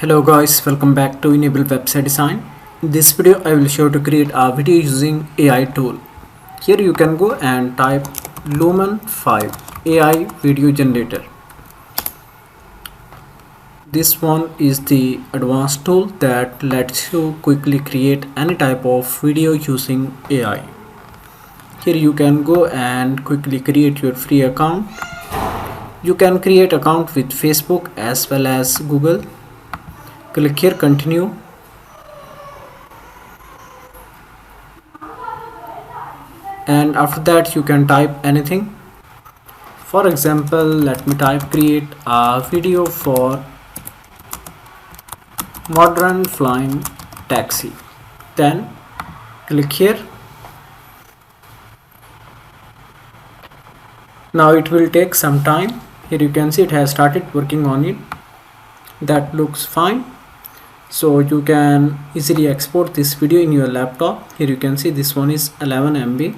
Hello guys, welcome back to Enable Website Design. In this video I will show to create a video using AI tool. Here you can go and type Lumen 5 AI video generator. This one is the advanced tool that lets you quickly create any type of video using AI. Here you can go and quickly create your free account. You can create account with Facebook as well as Google. Click here continue, and after that you can type anything. For example, let me type create a video for modern flying taxi. Then click here. Now it will take some time. Here you can see it has started working on it. That looks fine. So you can easily export this video in your laptop. Here you can see this one is 11 MB.